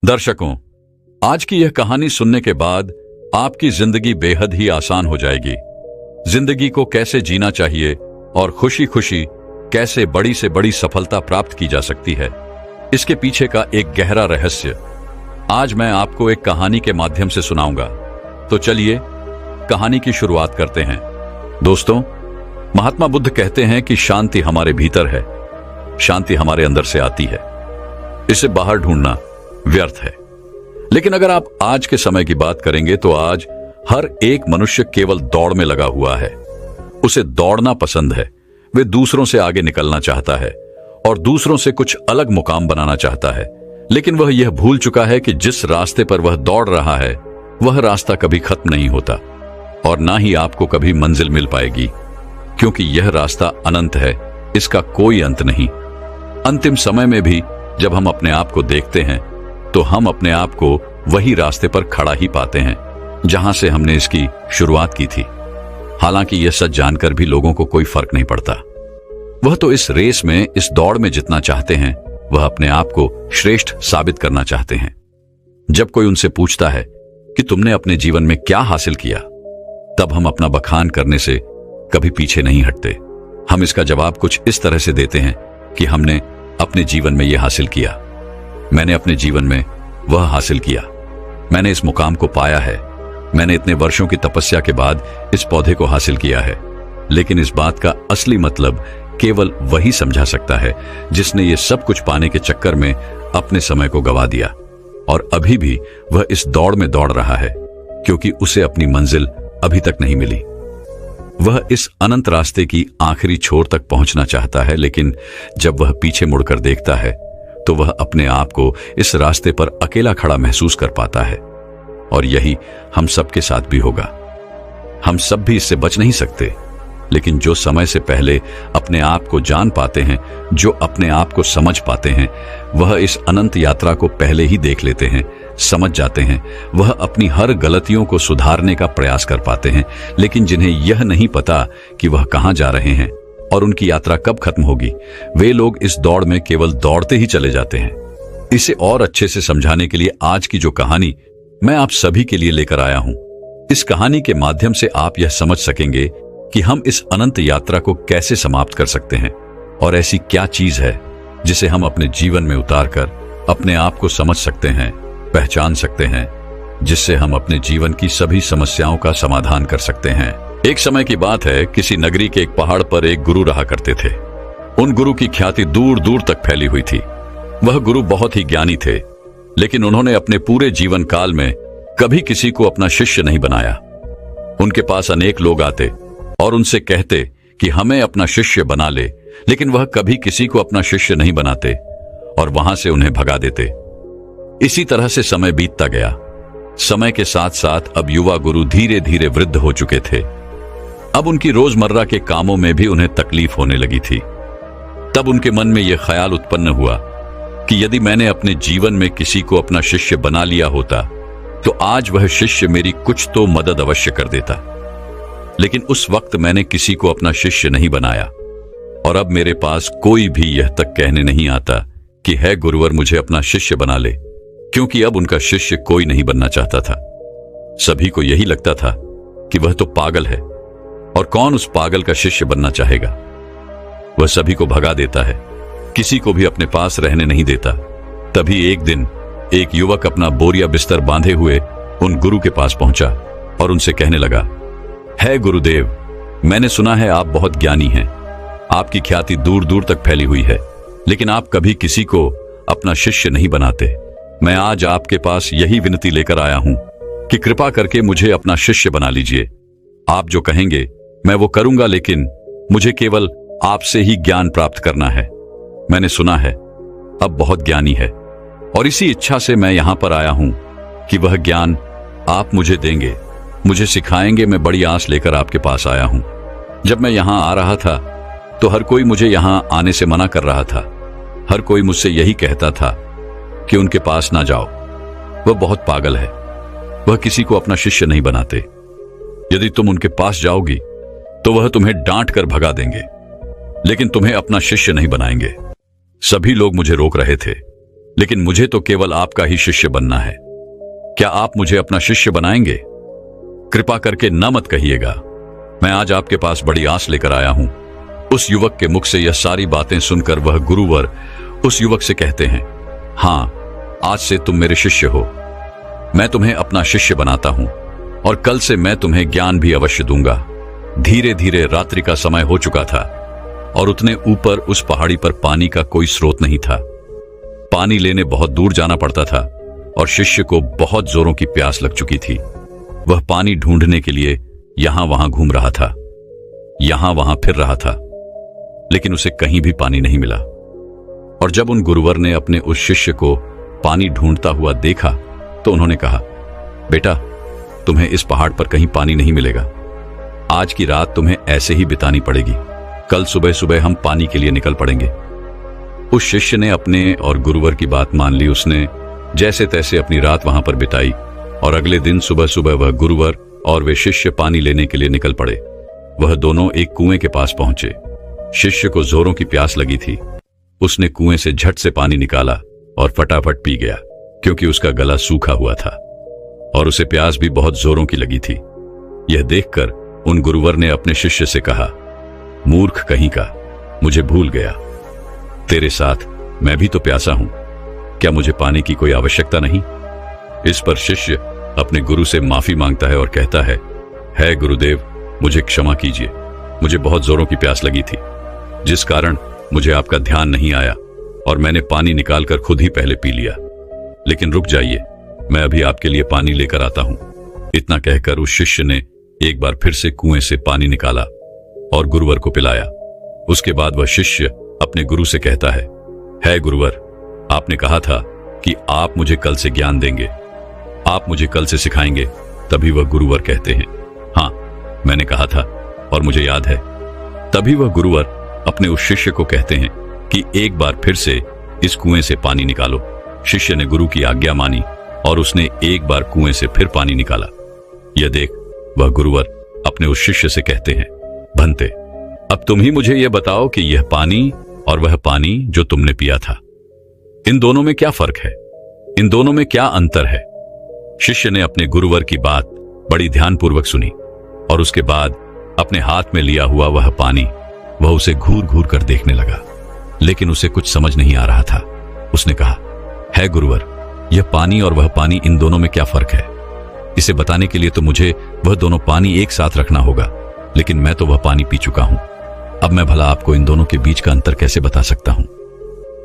दर्शकों, आज की यह कहानी सुनने के बाद आपकी जिंदगी बेहद ही आसान हो जाएगी। जिंदगी को कैसे जीना चाहिए और खुशी खुशी कैसे बड़ी से बड़ी सफलता प्राप्त की जा सकती है, इसके पीछे का एक गहरा रहस्य आज मैं आपको एक कहानी के माध्यम से सुनाऊंगा। तो चलिए कहानी की शुरुआत करते हैं। दोस्तों, महात्मा बुद्ध कहते हैं कि शांति हमारे भीतर है, शांति हमारे अंदर से आती है, इसे बाहर ढूंढना व्यर्थ है। लेकिन अगर आप आज के समय की बात करेंगे तो आज हर एक मनुष्य केवल दौड़ में लगा हुआ है। उसे दौड़ना पसंद है, वे दूसरों से आगे निकलना चाहता है और दूसरों से कुछ अलग मुकाम बनाना चाहता है। लेकिन वह यह भूल चुका है कि जिस रास्ते पर वह दौड़ रहा है वह रास्ता कभी खत्म नहीं होता और ना ही आपको कभी मंजिल मिल पाएगी, क्योंकि यह रास्ता अनंत है, इसका कोई अंत नहीं। अंतिम समय में भी जब हम अपने आप को देखते हैं तो हम अपने आप को वही रास्ते पर खड़ा ही पाते हैं जहां से हमने इसकी शुरुआत की थी। हालांकि यह सच जानकर भी लोगों को कोई फर्क नहीं पड़ता। वह तो इस रेस में, इस दौड़ में जितना चाहते हैं, वह अपने आप को श्रेष्ठ साबित करना चाहते हैं। जब कोई उनसे पूछता है कि तुमने अपने जीवन में क्या हासिल किया, तब हम अपना बखान करने से कभी पीछे नहीं हटते। हम इसका जवाब कुछ इस तरह से देते हैं कि हमने अपने जीवन में यह हासिल किया, मैंने अपने जीवन में वह हासिल किया, मैंने इस मुकाम को पाया है, मैंने इतने वर्षों की तपस्या के बाद इस पौधे को हासिल किया है। लेकिन इस बात का असली मतलब केवल वही समझा सकता है जिसने ये सब कुछ पाने के चक्कर में अपने समय को गवा दिया और अभी भी वह इस दौड़ में दौड़ रहा है, क्योंकि उसे अपनी मंजिल अभी तक नहीं मिली। वह इस अनंत रास्ते की आखिरी छोर तक पहुंचना चाहता है, लेकिन जब वह पीछे मुड़कर देखता है तो वह अपने आप को इस रास्ते पर अकेला खड़ा महसूस कर पाता है। और यही हम सबके साथ भी होगा। हम सब भी इससे बच नहीं सकते, लेकिन जो समय से पहले अपने आप को जान पाते हैं, जो अपने आप को समझ पाते हैं, वह इस अनंत यात्रा को पहले ही देख लेते हैं, समझ जाते हैं। वह अपनी हर गलतियों को सुधारने का प्रयास कर पाते हैं। लेकिन जिन्हें यह नहीं पता कि वह कहां जा रहे हैं और उनकी यात्रा कब खत्म होगी, वे लोग इस दौड़ में केवल दौड़ते ही चले जाते हैं। इसे और अच्छे से समझाने के लिए आज की जो कहानी मैं आप सभी के लिए लेकर आया हूं, इस कहानी के माध्यम से आप यह समझ सकेंगे कि हम इस अनंत यात्रा को कैसे समाप्त कर सकते हैं और ऐसी क्या चीज है जिसे हम अपने जीवन में उतारकर अपने आप को समझ सकते हैं, पहचान सकते हैं, जिससे हम अपने जीवन की सभी समस्याओं का समाधान कर सकते हैं। एक समय की बात है, किसी नगरी के एक पहाड़ पर एक गुरु रहा करते थे। उन गुरु की ख्याति दूर दूर तक फैली हुई थी। वह गुरु बहुत ही ज्ञानी थे, लेकिन उन्होंने अपने पूरे जीवन काल में कभी किसी को अपना शिष्य नहीं बनाया। उनके पास अनेक लोग आते और उनसे कहते कि हमें अपना शिष्य बना ले, लेकिन वह कभी किसी को अपना शिष्य नहीं बनाते और वहां से उन्हें भगा देते। इसी तरह से समय बीतता गया। समय के साथ साथ अब युवा गुरु धीरे धीरे वृद्ध हो चुके थे। अब उनकी रोजमर्रा के कामों में भी उन्हें तकलीफ होने लगी थी। तब उनके मन में यह ख्याल उत्पन्न हुआ कि यदि मैंने अपने जीवन में किसी को अपना शिष्य बना लिया होता तो आज वह शिष्य मेरी कुछ तो मदद अवश्य कर देता। लेकिन उस वक्त मैंने किसी को अपना शिष्य नहीं बनाया और अब मेरे पास कोई भी यह तक कहने नहीं आता कि है गुरुवर मुझे अपना शिष्य बना ले, क्योंकि अब उनका शिष्य कोई नहीं बनना चाहता था। सभी को यही लगता था कि वह तो पागल है और कौन उस पागल का शिष्य बनना चाहेगा। वह सभी को भगा देता है, किसी को भी अपने पास रहने नहीं देता। तभी एक दिन एक युवक अपना बोरिया बिस्तर बांधे हुए उन गुरु के पास पहुंचा और उनसे कहने लगा, है गुरुदेव, मैंने सुना है आप बहुत ज्ञानी हैं, आपकी ख्याति दूर दूर तक फैली हुई है, लेकिन आप कभी किसी को अपना शिष्य नहीं बनाते। मैं आज आपके पास यही विनती लेकर आया हूं कि कृपा करके मुझे अपना शिष्य बना लीजिए। आप जो कहेंगे मैं वो करूंगा, लेकिन मुझे केवल आपसे ही ज्ञान प्राप्त करना है। मैंने सुना है अब बहुत ज्ञानी है और इसी इच्छा से मैं यहां पर आया हूं कि वह ज्ञान आप मुझे देंगे, मुझे सिखाएंगे। मैं बड़ी आस लेकर आपके पास आया हूं। जब मैं यहां आ रहा था तो हर कोई मुझे यहां आने से मना कर रहा था। हर कोई मुझसे यही कहता था कि उनके पास ना जाओ, वह बहुत पागल है, वह किसी को अपना शिष्य नहीं बनाते। यदि तुम उनके पास जाओगी तो वह तुम्हें डांट कर भगा देंगे, लेकिन तुम्हें अपना शिष्य नहीं बनाएंगे। सभी लोग मुझे रोक रहे थे, लेकिन मुझे तो केवल आपका ही शिष्य बनना है। क्या आप मुझे अपना शिष्य बनाएंगे? कृपा करके न मत कहिएगा। मैं आज आपके पास बड़ी आस लेकर आया हूं। उस युवक के मुख से यह सारी बातें सुनकर वह गुरुवर उस युवक से कहते हैं, हाँ, आज से तुम मेरे शिष्य हो। मैं तुम्हें अपना शिष्य बनाता हूं और कल से मैं तुम्हें ज्ञान भी अवश्य दूंगा। धीरे धीरे रात्रि का समय हो चुका था और उतने ऊपर उस पहाड़ी पर पानी का कोई स्रोत नहीं था। पानी लेने बहुत दूर जाना पड़ता था और शिष्य को बहुत जोरों की प्यास लग चुकी थी। वह पानी ढूंढने के लिए यहां वहां घूम रहा था, यहां वहां फिर रहा था, लेकिन उसे कहीं भी पानी नहीं मिला। और जब उन गुरुवर ने अपने उस शिष्य को पानी ढूंढता हुआ देखा तो उन्होंने कहा, बेटा, तुम्हें इस पहाड़ पर कहीं पानी नहीं मिलेगा। आज की रात तुम्हें ऐसे ही बितानी पड़ेगी। कल सुबह सुबह हम पानी के लिए निकल पड़ेंगे। उस शिष्य ने अपने और गुरुवर की बात मान ली। उसने जैसे तैसे अपनी रात वहां पर बिताई और अगले दिन सुबह सुबह वह गुरुवर और वे शिष्य पानी लेने के लिए निकल पड़े। वह दोनों एक कुएं के पास पहुंचे। शिष्य को जोरों की प्यास लगी थी। उसने कुएं से झट से पानी निकाला और फटाफट पी गया, क्योंकि उसका गला सूखा हुआ था और उसे प्यास भी बहुत जोरों की लगी थी। यह देखकर उन गुरुवर ने अपने शिष्य से कहा, मूर्ख कहीं का, मुझे भूल गया। तेरे साथ मैं भी तो प्यासा हूं। क्या मुझे पानी की कोई आवश्यकता नहीं? इस पर शिष्य अपने गुरु से माफी मांगता है और कहता है गुरुदेव, मुझे क्षमा कीजिए। मुझे बहुत जोरों की प्यास लगी थी, जिस कारण मुझे आपका ध्यान नहीं आया और मैंने पानी निकालकर खुद ही पहले पी लिया। लेकिन रुक जाइए, मैं अभी आपके लिए पानी लेकर आता हूं। इतना कहकर उस शिष्य ने एक बार फिर से कुएं से पानी निकाला और गुरुवर को पिलाया। उसके बाद वह शिष्य अपने गुरु से कहता है गुरुवर, आपने कहा था कि आप मुझे कल से ज्ञान देंगे, आप मुझे कल से सिखाएंगे। तभी वह गुरुवर कहते हैं, हाँ, मैंने कहा था और मुझे याद है। तभी वह गुरुवर अपने उस शिष्य को कहते हैं कि एक बार फिर से इस कुएं से पानी निकालो। शिष्य ने गुरु की आज्ञा मानी और उसने एक बार कुएं से फिर पानी निकाला। यह देख वह गुरुवर अपने उस शिष्य से कहते हैं, भंते, अब तुम ही मुझे यह बताओ कि यह पानी और वह पानी जो तुमने पिया था, इन दोनों में क्या फर्क है? इन दोनों में क्या अंतर है? शिष्य ने अपने गुरुवर की बात बड़ी ध्यानपूर्वक सुनी और उसके बाद अपने हाथ में लिया हुआ वह पानी वह उसे घूर घूर कर देखने लगा, लेकिन उसे कुछ समझ नहीं आ रहा था। उसने कहा, है गुरुवर, यह पानी और वह पानी, इन दोनों में क्या फर्क है? इसे बताने के लिए तो मुझे वह दोनों पानी एक साथ रखना होगा, लेकिन मैं तो वह पानी पी चुका हूं। अब मैं भला आपको इन दोनों के बीच का अंतर कैसे बता सकता हूं?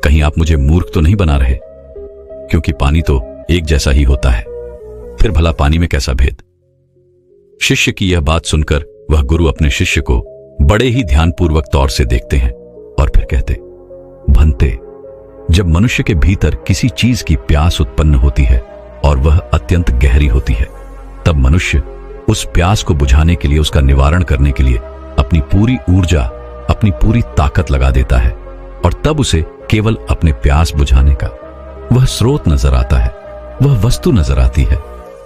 कहीं आप मुझे मूर्ख तो नहीं बना रहे? क्योंकि पानी तो एक जैसा ही होता है, फिर भला पानी में कैसा भेद? शिष्य की यह बात सुनकर वह गुरु अपने शिष्य को बड़े ही ध्यानपूर्वक तौर से देखते हैं और फिर कहते, भंते, जब मनुष्य के भीतर किसी चीज की प्यास उत्पन्न होती है और वह अत्यंत गहरी होती है, तब मनुष्य उस प्यास को बुझाने के लिए, उसका निवारण करने के लिए अपनी पूरी ऊर्जा, अपनी पूरी ताकत लगा देता है और तब उसे केवल अपने प्यास बुझाने का वह स्रोत नजर आता है, वह वस्तु नजर आती है।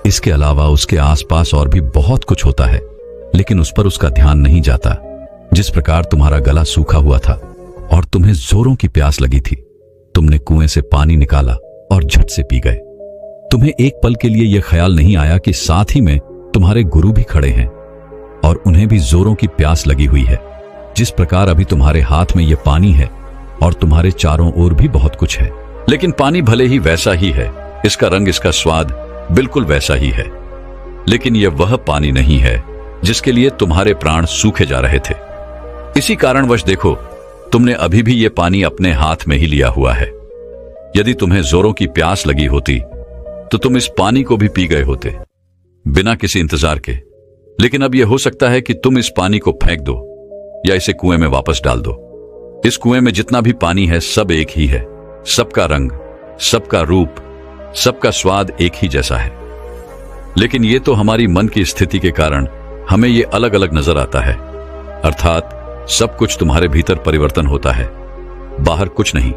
इसके अलावा उसके आसपास और भी बहुत कुछ होता है, लेकिन उस पर उसका ध्यान नहीं जाता। जिस प्रकार तुम्हारा गला सूखा हुआ था और तुम्हें जोरों की प्यास लगी थी, तुमने कुएं से पानी निकाला और झट से पी गए। तुम्हें एक पल के लिए यह ख्याल नहीं आया कि साथ ही में तुम्हारे गुरु भी खड़े हैं और उन्हें भी जोरों की प्यास लगी हुई है। जिस प्रकार अभी तुम्हारे हाथ में यह पानी है और तुम्हारे चारों ओर भी बहुत कुछ है, लेकिन पानी भले ही वैसा ही है, इसका रंग, इसका स्वाद बिल्कुल वैसा ही है, लेकिन यह वह पानी नहीं है जिसके लिए तुम्हारे प्राण सूखे जा रहे थे। इसी कारणवश देखो, तुमने अभी भी यह पानी अपने हाथ में ही लिया हुआ है। यदि तुम्हें जोरों की प्यास लगी होती तो तुम इस पानी को भी पी गए होते, बिना किसी इंतजार के। लेकिन अब यह हो सकता है कि तुम इस पानी को फेंक दो या इसे कुएं में वापस डाल दो। इस कुएं में जितना भी पानी है सब एक ही है, सबका रंग, सबका रूप, सबका स्वाद एक ही जैसा है। लेकिन ये तो हमारी मन की स्थिति के कारण हमें ये अलग अलग नजर आता है। अर्थात सब कुछ तुम्हारे भीतर परिवर्तन होता है, बाहर कुछ नहीं।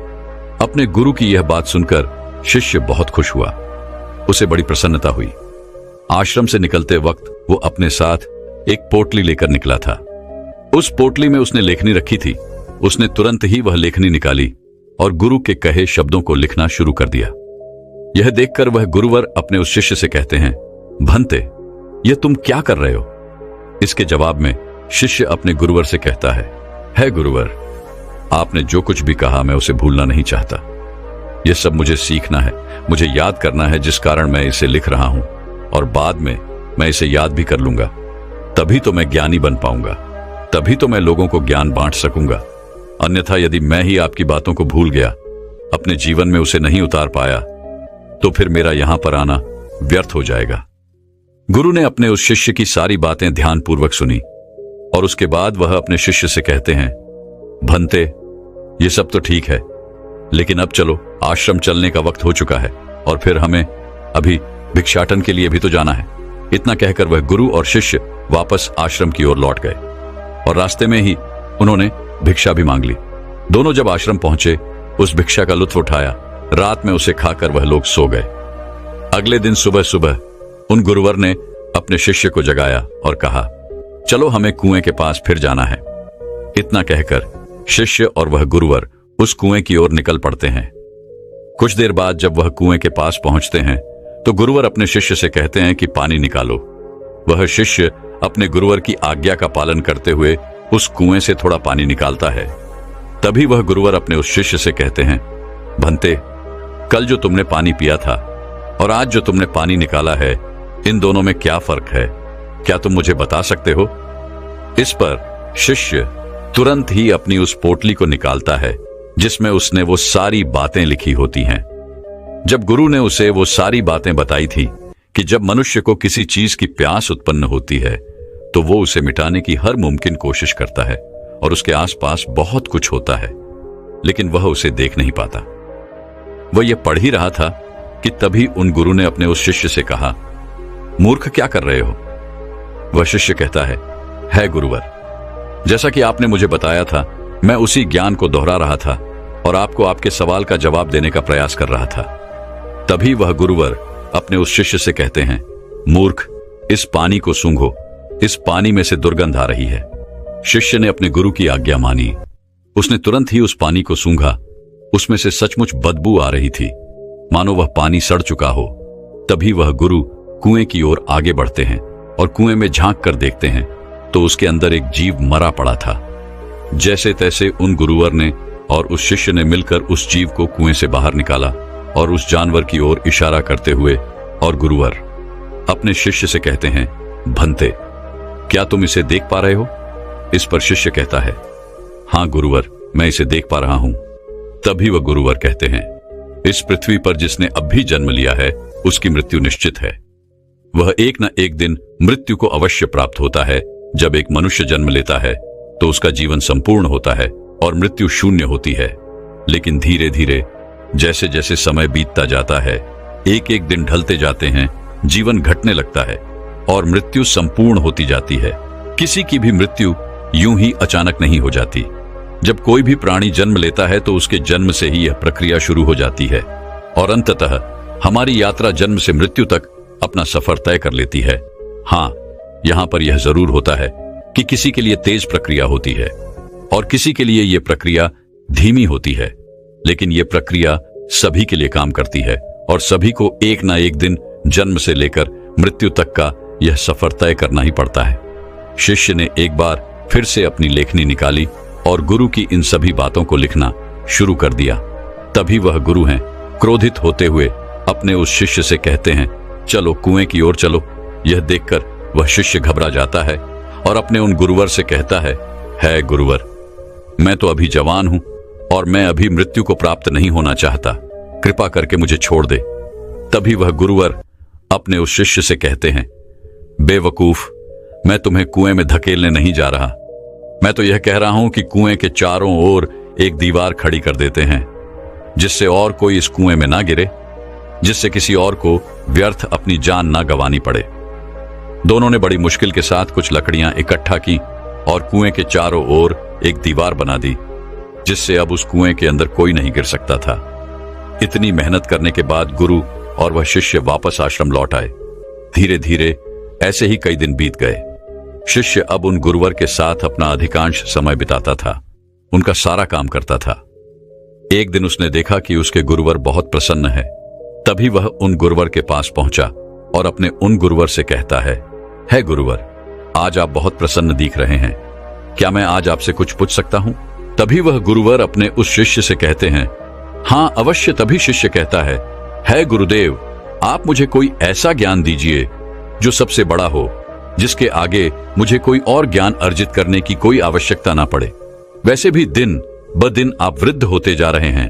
अपने गुरु की यह बात सुनकर शिष्य बहुत खुश हुआ, उसे बड़ी प्रसन्नता हुई। आश्रम से निकलते वक्त वो अपने साथ एक पोटली लेकर निकला था। उस पोटली में उसने लेखनी रखी थी। उसने तुरंत ही वह लेखनी निकाली और गुरु के कहे शब्दों को लिखना शुरू कर दिया। यह देखकर वह गुरुवर अपने उस शिष्य से कहते हैं, भंते, यह तुम क्या कर रहे हो? इसके जवाब में शिष्य अपने गुरुवर से कहता है गुरुवर, आपने जो कुछ भी कहा मैं उसे भूलना नहीं चाहता। यह सब मुझे सीखना है, मुझे याद करना है, जिस कारण मैं इसे लिख रहा हूं, और बाद में मैं इसे याद भी कर लूंगा। तभी तो मैं ज्ञानी बन पाऊंगा, तभी तो मैं लोगों को ज्ञान बांट सकूंगा। अन्यथा यदि मैं ही आपकी बातों को भूल गया, अपने जीवन में उसे नहीं उतार पाया, तो फिर मेरा यहां पर आना व्यर्थ हो जाएगा। गुरु ने अपने उस शिष्य की सारी बातें ध्यानपूर्वक सुनी और उसके बाद वह अपने शिष्य से कहते हैं, भंते, ये सब तो ठीक है, लेकिन अब चलो, आश्रम चलने का वक्त हो चुका है और फिर हमें अभी भिक्षाटन के लिए भी तो जाना है। इतना कहकर वह गुरु और शिष्य वापस आश्रम की ओर लौट गए और रास्ते में ही उन्होंने भिक्षा भी मांग ली। दोनों जब आश्रम पहुंचे, उस भिक्षा का लुत्फ उठाया। रात में उसे खाकर वह लोग सो गए। अगले दिन सुबह सुबह उन गुरुवर ने अपने शिष्य को जगाया और कहा, चलो हमें कुएं के पास फिर जाना है। इतना कहकर शिष्य और वह गुरुवर उस कुएं की ओर निकल पड़ते हैं। कुछ देर बाद जब वह कुएं के पास पहुंचते हैं तो गुरुवर अपने शिष्य से कहते हैं कि पानी निकालो। वह शिष्य अपने गुरुवर की आज्ञा का पालन करते हुए उस कुएं से थोड़ा पानी निकालता है। तभी वह गुरुवर अपने उस शिष्य से कहते हैं, भंते, कल जो तुमने पानी पिया था और आज जो तुमने पानी निकाला है, इन दोनों में क्या फर्क है? क्या तुम मुझे बता सकते हो? इस पर शिष्य तुरंत ही अपनी उस पोटली को निकालता है जिसमें उसने वो सारी बातें लिखी होती हैं। जब गुरु ने उसे वो सारी बातें बताई थी कि जब मनुष्य को किसी चीज की प्यास उत्पन्न होती है तो वो उसे मिटाने की हर मुमकिन कोशिश करता है और उसके आसपास बहुत कुछ होता है, लेकिन वह उसे देख नहीं पाता। वह यह पढ़ ही रहा था कि तभी उन गुरु ने अपने उस शिष्य से कहा, मूर्ख, क्या कर रहे हो? वह शिष्य कहता है गुरुवर, जैसा कि आपने मुझे बताया था, मैं उसी ज्ञान को दोहरा रहा था और आपको आपके सवाल का जवाब देने का प्रयास कर रहा था। तभी वह गुरुवर अपने उस शिष्य से कहते हैं, मूर्ख, इस पानी को सूंघो, इस पानी में से दुर्गंध आ रही है। शिष्य ने अपने गुरु की आज्ञा मानी। उसने तुरंत ही उस पानी को सूंघा। उसमें से सचमुच बदबू आ रही थी, मानो वह पानी सड़ चुका हो। तभी वह गुरु कुएं की ओर आगे बढ़ते हैं और कुएं में झांक कर देखते हैं तो उसके अंदर एक जीव मरा पड़ा था। जैसे तैसे उन गुरुवर ने और उस शिष्य ने मिलकर उस जीव को कुएं से बाहर निकाला और उस जानवर की ओर इशारा करते हुए और गुरुवर अपने शिष्य से कहते हैं, भंते, क्या तुम इसे देख पा रहे हो? इस पर शिष्य कहता है, हां गुरुवर, मैं इसे देख पा रहा हूं। तभी वह गुरुवर कहते हैं, इस पृथ्वी पर जिसने अब भी जन्म लिया है उसकी मृत्यु निश्चित है। वह एक न एक दिन मृत्यु को अवश्य प्राप्त होता है। जब एक मनुष्य जन्म लेता है तो उसका जीवन संपूर्ण होता है और मृत्यु शून्य होती है। लेकिन धीरे धीरे जैसे जैसे समय बीतता जाता है, एक एक दिन ढलते जाते हैं, जीवन घटने लगता है और मृत्यु संपूर्ण होती जाती है। किसी की भी मृत्यु यूं ही अचानक नहीं हो जाती। जब कोई भी प्राणी जन्म लेता है तो उसके जन्म से ही यह प्रक्रिया शुरू हो जाती है और अंततः हमारी यात्रा जन्म से मृत्यु तक अपना सफर तय कर लेती है। हाँ, यहां पर यह जरूर होता है कि किसी के लिए तेज प्रक्रिया होती है और किसी के लिए यह प्रक्रिया धीमी होती है, लेकिन यह प्रक्रिया सभी के लिए काम करती है और सभी को एक ना एक दिन जन्म से लेकर मृत्यु तक का यह सफर तय करना ही पड़ता है। शिष्य ने एक बार फिर से अपनी लेखनी निकाली और गुरु की इन सभी बातों को लिखना शुरू कर दिया। तभी वह गुरु हैं, क्रोधित होते हुए अपने उस शिष्य से कहते हैं, चलो कुएं की ओर चलो। यह देखकर वह शिष्य घबरा जाता है और अपने उन गुरुवर से कहता है गुरुवर, मैं तो अभी जवान हूं और मैं अभी मृत्यु को प्राप्त नहीं होना चाहता, कृपा करके मुझे छोड़ दे। तभी वह गुरुवर अपने उस शिष्य से कहते हैं, बेवकूफ, मैं तुम्हें कुएं में धकेलने नहीं जा रहा। मैं तो यह कह रहा हूं कि कुएं के चारों ओर एक दीवार खड़ी कर देते हैं जिससे और कोई इस कुएं में ना गिरे, जिससे किसी और को व्यर्थ अपनी जान ना गंवानी पड़े। दोनों ने बड़ी मुश्किल के साथ कुछ लकड़ियां इकट्ठा की और कुएं के चारों ओर एक दीवार बना दी जिससे अब उस कुएं के अंदर कोई नहीं गिर सकता था। इतनी मेहनत करने के बाद गुरु और वह शिष्य वापस आश्रम लौट आए। धीरे धीरे ऐसे ही कई दिन बीत गए। शिष्य अब उन गुरुवर के साथ अपना अधिकांश समय बिताता था, उनका सारा काम करता था। एक दिन उसने देखा कि उसके गुरुवर बहुत प्रसन्न है। तभी वह उन गुरुवर के पास पहुंचा और अपने उन गुरुवर से कहता है गुरुवर, आज आप बहुत प्रसन्न दिख रहे हैं, क्या मैं आज आपसे कुछ पूछ सकता हूं? तभी वह गुरुवर अपने उस शिष्य से कहते हैं, हाँ अवश्य। तभी शिष्य कहता है गुरुदेव, आप मुझे कोई ऐसा ज्ञान दीजिए जो सबसे बड़ा हो, जिसके आगे मुझे कोई और ज्ञान अर्जित करने की कोई आवश्यकता ना पड़े। वैसे भी दिन ब दिन आप वृद्ध होते जा रहे हैं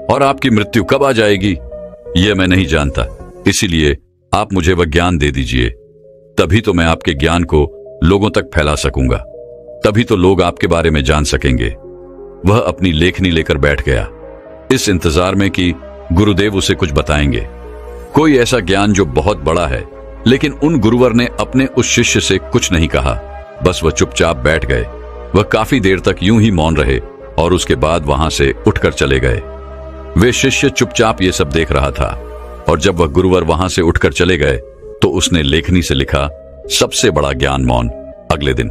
और आपकी मृत्यु कब आ जाएगी यह मैं नहीं जानता, इसीलिए आप मुझे वह ज्ञान दे दीजिए। तभी तो मैं आपके ज्ञान को लोगों तक फैला सकूंगा, तभी तो लोग आपके बारे में जान सकेंगे। वह अपनी लेखनी लेकर बैठ गया, इस इंतजार में कि गुरुदेव उसे कुछ बताएंगे, कोई ऐसा ज्ञान जो बहुत बड़ा है। लेकिन उन गुरुवर ने अपने उस शिष्य से कुछ नहीं कहा, बस वह चुपचाप बैठ गए। वह काफी देर तक यूं ही मौन रहे और उसके बाद वहां से उठकर चले गए। वे शिष्य चुपचाप ये सब देख रहा था और जब वह गुरुवर वहां से उठकर चले गए तो उसने लेखनी से लिखा, सबसे बड़ा ज्ञान मौन। अगले दिन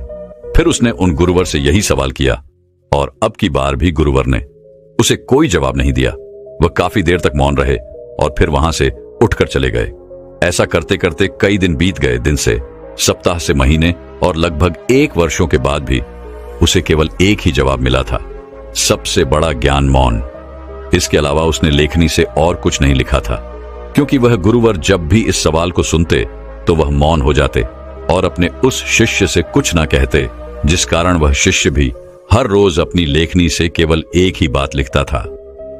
फिर उसने उन गुरुवर से यही सवाल किया और अब की बार भी गुरुवर ने उसे कोई जवाब नहीं दिया। वह काफी देर तक मौन रहे और फिर वहां से उठकर चले गए। ऐसा करते करते कई दिन बीत गए, दिन से सप्ताह से महीने और लगभग 1 वर्षों के बाद भी उसे केवल एक ही जवाब मिला था, सबसे बड़ा ज्ञान मौन। इसके अलावा उसने लेखनी से और कुछ नहीं लिखा था, क्योंकि वह गुरुवर जब भी इस सवाल को सुनते तो वह मौन हो जाते और अपने उस शिष्य से कुछ ना कहते, जिस कारण वह शिष्य भी हर रोज अपनी लेखनी से केवल एक ही बात लिखता था,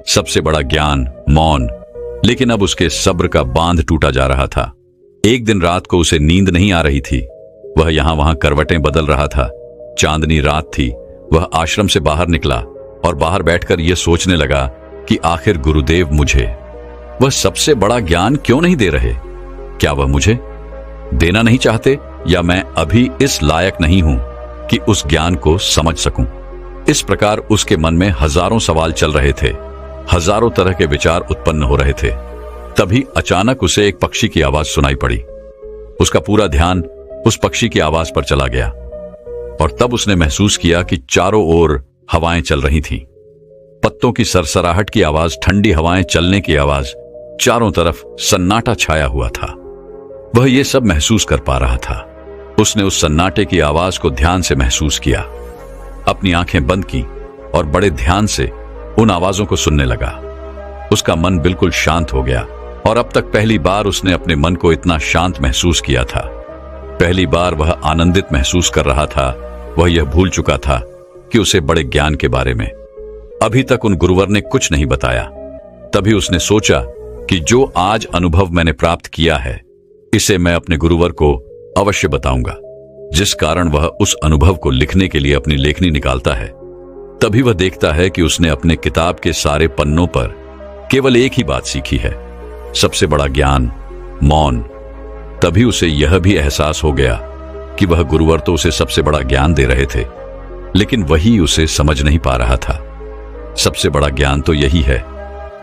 सबसे बड़ा ज्ञान मौन। लेकिन अब उसके सब्र का बांध टूटा जा रहा था। एक दिन रात को उसे नींद नहीं आ रही थी। वह यहां वहां करवटें बदल रहा था। चांदनी रात थी। वह आश्रम से बाहर निकला और बाहर बैठकर यह सोचने लगा कि आखिर गुरुदेव मुझे वह सबसे बड़ा ज्ञान क्यों नहीं दे रहे? क्या वह मुझे देना नहीं चाहते, या मैं अभी इस लायक नहीं हूं कि उस ज्ञान को समझ सकूं? इस प्रकार उसके मन में हजारों सवाल चल रहे थे, हजारों तरह के विचार उत्पन्न हो रहे थे। तभी अचानक उसे एक पक्षी की आवाज सुनाई पड़ी। उसका पूरा ध्यान उस पक्षी की आवाज पर चला गया और तब उसने महसूस किया कि चारों ओर हवाएं चल रही थीं। पत्तों की सरसराहट की आवाज, ठंडी हवाएं चलने की आवाज, चारों तरफ सन्नाटा छाया हुआ था। वह ये सब महसूस कर पा रहा था। उसने उस सन्नाटे की आवाज को ध्यान से महसूस किया, अपनी आंखें बंद की और बड़े ध्यान से उन आवाजों को सुनने लगा। उसका मन बिल्कुल शांत हो गया और अब तक पहली बार उसने अपने मन को इतना शांत महसूस किया था। पहली बार वह आनंदित महसूस कर रहा था। वह यह भूल चुका था कि उसे बड़े ज्ञान के बारे में अभी तक उन गुरुवर ने कुछ नहीं बताया। तभी उसने सोचा कि जो आज अनुभव मैंने प्राप्त किया है, इसे मैं अपने गुरुवर को अवश्य बताऊंगा। जिस कारण वह उस अनुभव को लिखने के लिए अपनी लेखनी निकालता है। तभी वह देखता है कि उसने अपने किताब के सारे पन्नों पर केवल एक ही बात सीखी है, सबसे बड़ा ज्ञान मौन। तभी उसे यह भी एहसास हो गया कि वह गुरुवर तो उसे सबसे बड़ा ज्ञान दे रहे थे, लेकिन वही उसे समझ नहीं पा रहा था। सबसे बड़ा ज्ञान तो यही है,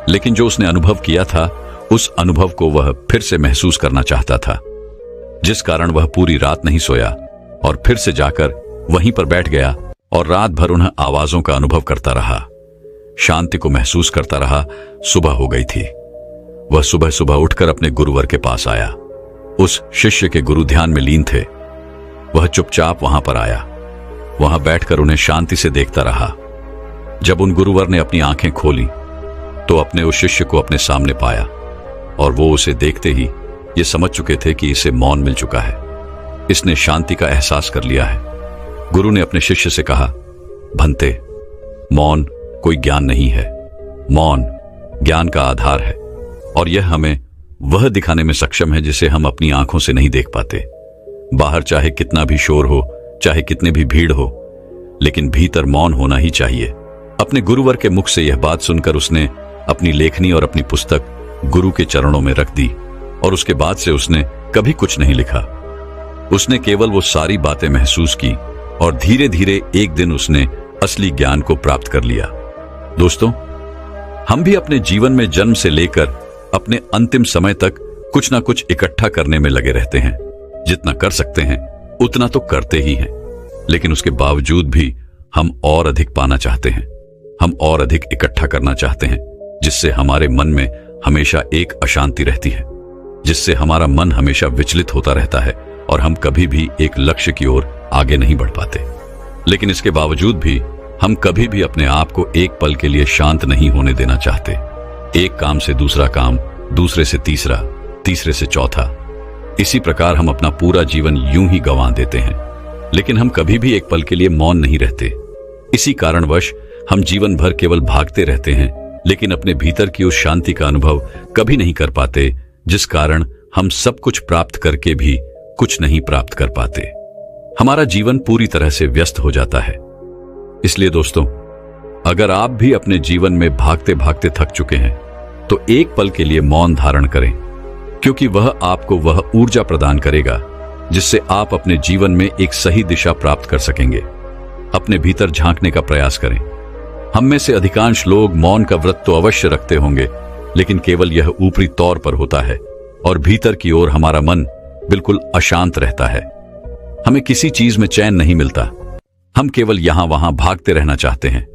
लेकिन जो उसने अनुभव किया था, उस अनुभव को वह फिर से महसूस करना चाहता था। जिस कारण वह पूरी रात नहीं सोया और फिर से जाकर वहीं पर बैठ गया और रात भर उन आवाजों का अनुभव करता रहा, शांति को महसूस करता रहा। सुबह हो गई थी। वह सुबह सुबह उठकर अपने गुरुवर के पास आया। उस शिष्य के गुरु ध्यान में लीन थे। वह चुपचाप वहां पर आया। वहां बैठकर उन्हें शांति से देखता रहा। जब उन गुरुवर ने अपनी आंखें खोली तो अपने उस शिष्य को अपने सामने पाया और वो उसे देखते ही ये समझ चुके थे कि इसे मौन मिल चुका है। इसने शांति का एहसास कर लिया है। गुरु ने अपने शिष्य से कहा, भंते, मौन कोई ज्ञान नहीं है। मौन ज्ञान का आधार है और यह हमें वह दिखाने में सक्षम है जिसे हम अपनी आंखों से नहीं देख पाते। बाहर चाहे कितना भी शोर हो, चाहे कितनी भी भीड़ हो, लेकिन भीतर मौन होना ही चाहिए। अपने गुरुवर के मुख से यह बात सुनकर उसने अपनी लेखनी और अपनी पुस्तक गुरु के चरणों में रख दी और उसके बाद से उसने कभी कुछ नहीं लिखा। उसने केवल वो सारी बातें महसूस की और धीरे धीरे एक दिन उसने असली ज्ञान को प्राप्त कर लिया। दोस्तों, हम भी अपने जीवन में जन्म से लेकर अपने अंतिम समय तक कुछ ना कुछ इकट्ठा करने में लगे रहते हैं। जितना कर सकते हैं उतना तो करते ही हैं, लेकिन उसके बावजूद भी हम और अधिक पाना चाहते हैं। हम और अधिक इकट्ठा करना चाहते हैं, जिससे हमारे मन में हमेशा एक अशांति रहती है, जिससे हमारा मन हमेशा विचलित होता रहता है और हम कभी भी एक लक्ष्य की ओर आगे नहीं बढ़ पाते। लेकिन इसके बावजूद भी हम कभी भी अपने आप को एक पल के लिए शांत नहीं होने देना चाहते। एक काम से दूसरा काम, दूसरे से तीसरा, तीसरे से चौथा, इसी प्रकार हम अपना पूरा जीवन यूं ही गंवा देते हैं। लेकिन हम कभी भी एक पल के लिए मौन नहीं रहते। इसी कारणवश हम जीवन भर केवल भागते रहते हैं, लेकिन अपने भीतर की उस शांति का अनुभव कभी नहीं कर पाते, जिस कारण हम सब कुछ प्राप्त करके भी कुछ नहीं प्राप्त कर पाते। हमारा जीवन पूरी तरह से व्यस्त हो जाता है। इसलिए दोस्तों, अगर आप भी अपने जीवन में भागते भागते थक चुके हैं, तो एक पल के लिए मौन धारण करें, क्योंकि वह आपको वह ऊर्जा प्रदान करेगा जिससे आप अपने जीवन में एक सही दिशा प्राप्त कर सकेंगे। अपने भीतर झांकने का प्रयास करें। हम में से अधिकांश लोग मौन का व्रत तो अवश्य रखते होंगे, लेकिन केवल यह ऊपरी तौर पर होता है और भीतर की ओर हमारा मन बिल्कुल अशांत रहता है। हमें किसी चीज में चैन नहीं मिलता। हम केवल यहां वहां भागते रहना चाहते हैं,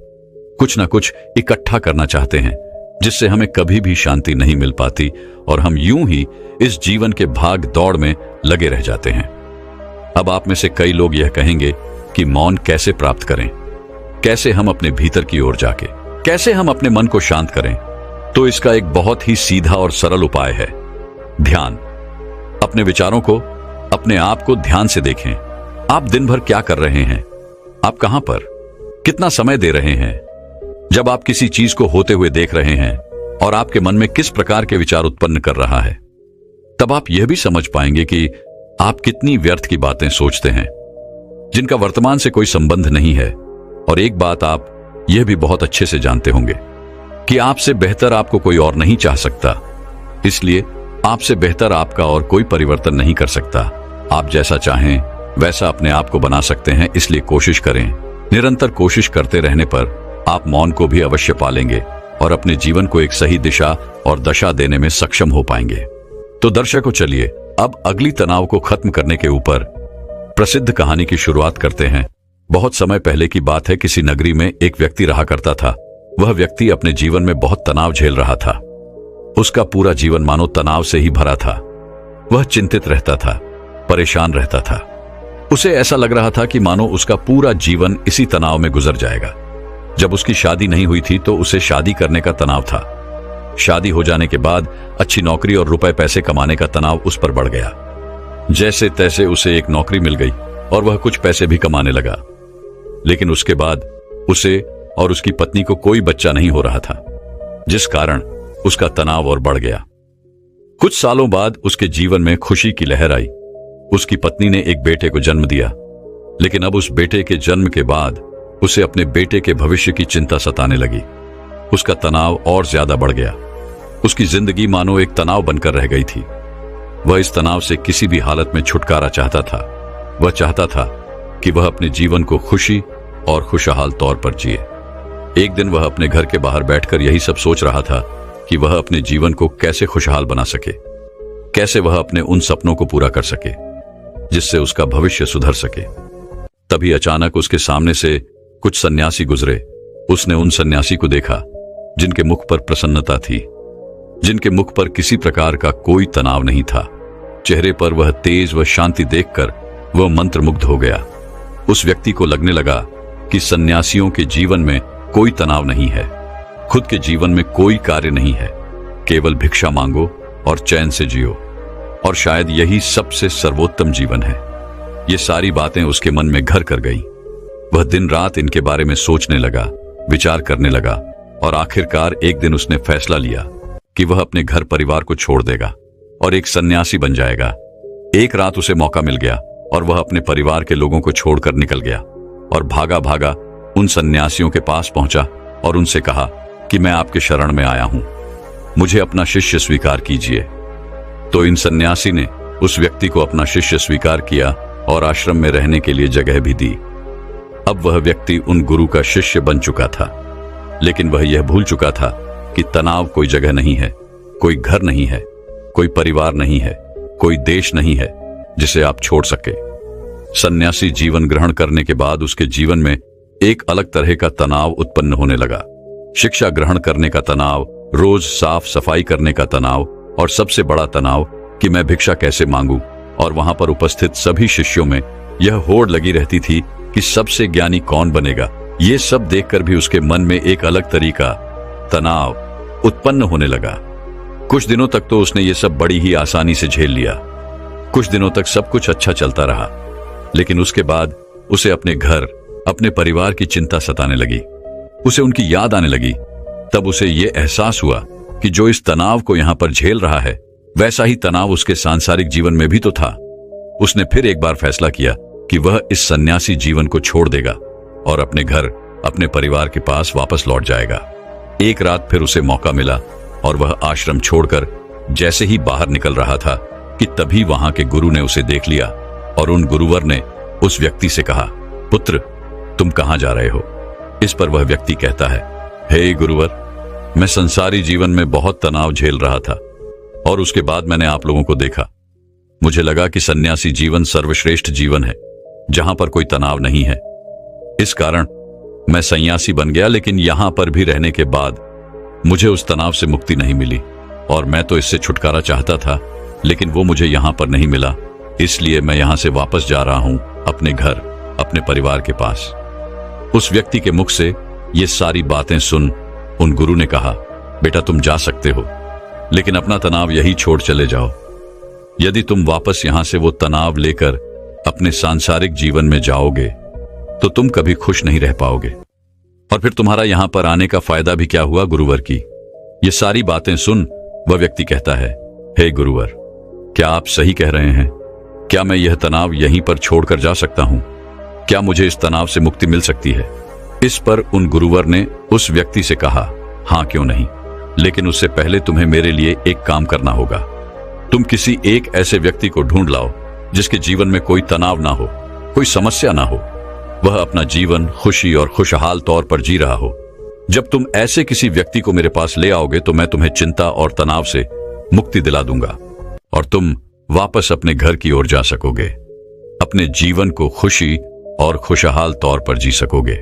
कुछ ना कुछ इकट्ठा करना चाहते हैं, जिससे हमें कभी भी शांति नहीं मिल पाती और हम यूं ही इस जीवन के भाग दौड़ में लगे रह जाते हैं। अब आप में से कई लोग यह कहेंगे कि मौन कैसे प्राप्त करें, कैसे हम अपने भीतर की ओर जाके, कैसे हम अपने मन को शांत करें। तो इसका एक बहुत ही सीधा और सरल उपाय है, ध्यान। अपने विचारों को, अपने आप को ध्यान से देखें। आप दिन भर क्या कर रहे हैं, आप कहां पर कितना समय दे रहे हैं। जब आप किसी चीज को होते हुए देख रहे हैं और आपके मन में किस प्रकार के विचार उत्पन्न कर रहा है, तब आप यह भी समझ पाएंगे कि आप कितनी व्यर्थ की बातें सोचते हैं, जिनका वर्तमान से कोई संबंध नहीं है। और एक बात आप यह भी बहुत अच्छे से जानते होंगे कि आपसे बेहतर आपको कोई और नहीं चाह सकता, इसलिए आपसे बेहतर आपका और कोई परिवर्तन नहीं कर सकता। आप जैसा चाहें वैसा अपने आप को बना सकते हैं, इसलिए कोशिश करें। निरंतर कोशिश करते रहने पर आप मौन को भी अवश्य पालेंगे और अपने जीवन को एक सही दिशा और दशा देने में सक्षम हो पाएंगे। तो दर्शकों, चलिए अब अगली तनाव को खत्म करने के ऊपर प्रसिद्ध कहानी की शुरुआत करते हैं। बहुत समय पहले की बात है, किसी नगरी में एक व्यक्ति रहा करता था। वह व्यक्ति अपने जीवन में बहुत तनाव झेल रहा था। उसका पूरा जीवन मानो तनाव से ही भरा था। वह चिंतित रहता था, परेशान रहता था। उसे ऐसा लग रहा था कि मानो उसका पूरा जीवन इसी तनाव में गुजर जाएगा। जब उसकी शादी नहीं हुई थी तो उसे शादी करने का तनाव था। शादी हो जाने के बाद अच्छी नौकरी और रुपए पैसे कमाने का तनाव उस पर बढ़ गया। जैसे तैसे उसे एक नौकरी मिल गई और वह कुछ पैसे भी कमाने लगा। लेकिन उसके बाद उसे और उसकी पत्नी को कोई बच्चा नहीं हो रहा था, जिस कारण उसका तनाव और बढ़ गया। कुछ सालों बाद उसके जीवन में खुशी की लहर आई। उसकी पत्नी ने एक बेटे को जन्म दिया, लेकिन अब उस बेटे के जन्म के बाद उसे अपने बेटे के भविष्य की चिंता सताने लगी। उसका तनाव और ज्यादा बढ़ गया। उसकी जिंदगी मानो एक तनाव बनकर रह गई थी। वह इस तनाव से किसी भी हालत में छुटकारा चाहता था। वह चाहता था कि वह अपने जीवन को खुशी और खुशहाल तौर पर जिए। एक दिन वह अपने घर के बाहर बैठकर यही सब सोच रहा था कि वह अपने जीवन को कैसे खुशहाल बना सके, कैसे वह अपने उन सपनों को पूरा कर सके जिससे उसका भविष्य सुधर सके। तभी अचानक उसके सामने से कुछ सन्यासी गुजरे। उसने उन सन्यासी को देखा जिनके मुख पर प्रसन्नता थी, जिनके मुख पर किसी प्रकार का कोई तनाव नहीं था। चेहरे पर वह तेज व शांति देखकर वह मंत्रमुग्ध हो गया। उस व्यक्ति को लगने लगा कि सन्यासियों के जीवन में कोई तनाव नहीं है, खुद के जीवन में कोई कार्य नहीं है, केवल भिक्षा मांगो और चैन से जियो, और शायद यही सबसे सर्वोत्तम जीवन है। ये सारी बातें उसके मन में घर कर गईं। वह दिन रात इनके बारे में सोचने लगा, विचार करने लगा, और आखिरकार एक दिन उसने फैसला लिया कि वह अपने घर परिवार को छोड़ देगा और एक सन्यासी बन जाएगा। एक रात उसे मौका मिल गया और वह अपने परिवार के लोगों को छोड़कर निकल गया और भागा भागा उन सन्यासियों के पास पहुंचा और उनसे कहा कि मैं आपके शरण में आया हूं, मुझे अपना शिष्य स्वीकार कीजिए। तो इन सन्यासी ने उस व्यक्ति को अपना शिष्य स्वीकार किया और आश्रम में रहने के लिए जगह भी दी। अब वह व्यक्ति उन गुरु का शिष्य बन चुका था, लेकिन वह यह भूल चुका था कि तनाव कोई जगह नहीं है, कोई घर नहीं है, कोई परिवार नहीं है, कोई देश नहीं है जिसे आप छोड़ सके। सन्यासी जीवन ग्रहण करने के बाद उसके जीवन में एक अलग तरह का तनाव उत्पन्न होने लगा। शिक्षा ग्रहण करने का तनाव, रोज साफ सफाई करने का तनाव, और सबसे बड़ा तनाव कि मैं भिक्षा कैसे मांगू। और वहां पर उपस्थित सभी शिष्यों में यह होड़ लगी रहती थी कि सबसे ज्ञानी कौन बनेगा। ये सब देखकर भी उसके मन में एक अलग तरीका तनाव उत्पन्न होने लगा। कुछ दिनों तक तो उसने ये सब बड़ी ही आसानी से झेल लिया। कुछ दिनों तक सब कुछ अच्छा चलता रहा, लेकिन उसके बाद उसे अपने घर, अपने परिवार की चिंता सताने लगी। उसे उनकी याद आने लगी। तब उसे यह एहसास हुआ कि जो इस तनाव को यहां पर झेल रहा है, वैसा ही तनाव उसके सांसारिक जीवन में भी तो था। उसने फिर एक बार फैसला किया कि वह इस सन्यासी जीवन को छोड़ देगा और अपने घर, अपने परिवार के पास वापस लौट जाएगा। एक रात फिर उसे मौका मिला और वह आश्रम छोड़कर जैसे ही बाहर निकल रहा था कि तभी वहां के गुरु ने उसे देख लिया और उन गुरुवर ने उस व्यक्ति से कहा, पुत्र, तुम कहां जा रहे हो? इस पर वह व्यक्ति कहता है, हे गुरुवर, मैं संसारी जीवन में बहुत तनाव झेल रहा था और उसके बाद मैंने आप लोगों को देखा। मुझे लगा कि सन्यासी जीवन सर्वश्रेष्ठ जीवन है जहां पर कोई तनाव नहीं है। इस कारण मैं सन्यासी बन गया, लेकिन यहां पर भी रहने के बाद मुझे उस तनाव से मुक्ति नहीं मिली और मैं तो इससे छुटकारा चाहता था, लेकिन वो मुझे यहां पर नहीं मिला। इसलिए मैं यहां से वापस जा रहा हूं अपने घर, अपने परिवार के पास। उस व्यक्ति के मुख से ये सारी बातें सुन उन गुरु ने कहा, बेटा, तुम जा सकते हो, लेकिन अपना तनाव यही छोड़ चले जाओ। यदि तुम वापस यहां से वो तनाव लेकर अपने सांसारिक जीवन में जाओगे तो तुम कभी खुश नहीं रह पाओगे, और फिर तुम्हारा यहां पर आने का फायदा भी क्या हुआ गुरुवर की। ये सारी बातें सुन वह व्यक्ति कहता है, हे गुरुवर, क्या आप सही कह रहे हैं? क्या मैं यह तनाव यहीं पर छोड़कर जा सकता हूं? क्या मुझे इस तनाव से मुक्ति मिल सकती है? इस पर उन गुरुवर ने उस व्यक्ति से कहा, हां, क्यों नहीं, लेकिन उससे पहले तुम्हें मेरे लिए एक काम करना होगा। तुम किसी एक ऐसे व्यक्ति को ढूंढ लाओ जिसके जीवन में कोई तनाव ना हो, कोई समस्या ना हो, वह अपना जीवन खुशी और खुशहाल तौर पर जी रहा हो। जब तुम ऐसे किसी व्यक्ति को मेरे पास ले आओगे तो मैं तुम्हें चिंता और तनाव से मुक्ति दिला दूंगा और तुम वापस अपने घर की ओर जा सकोगे, अपने जीवन को खुशी और खुशहाल तौर पर जी सकोगे।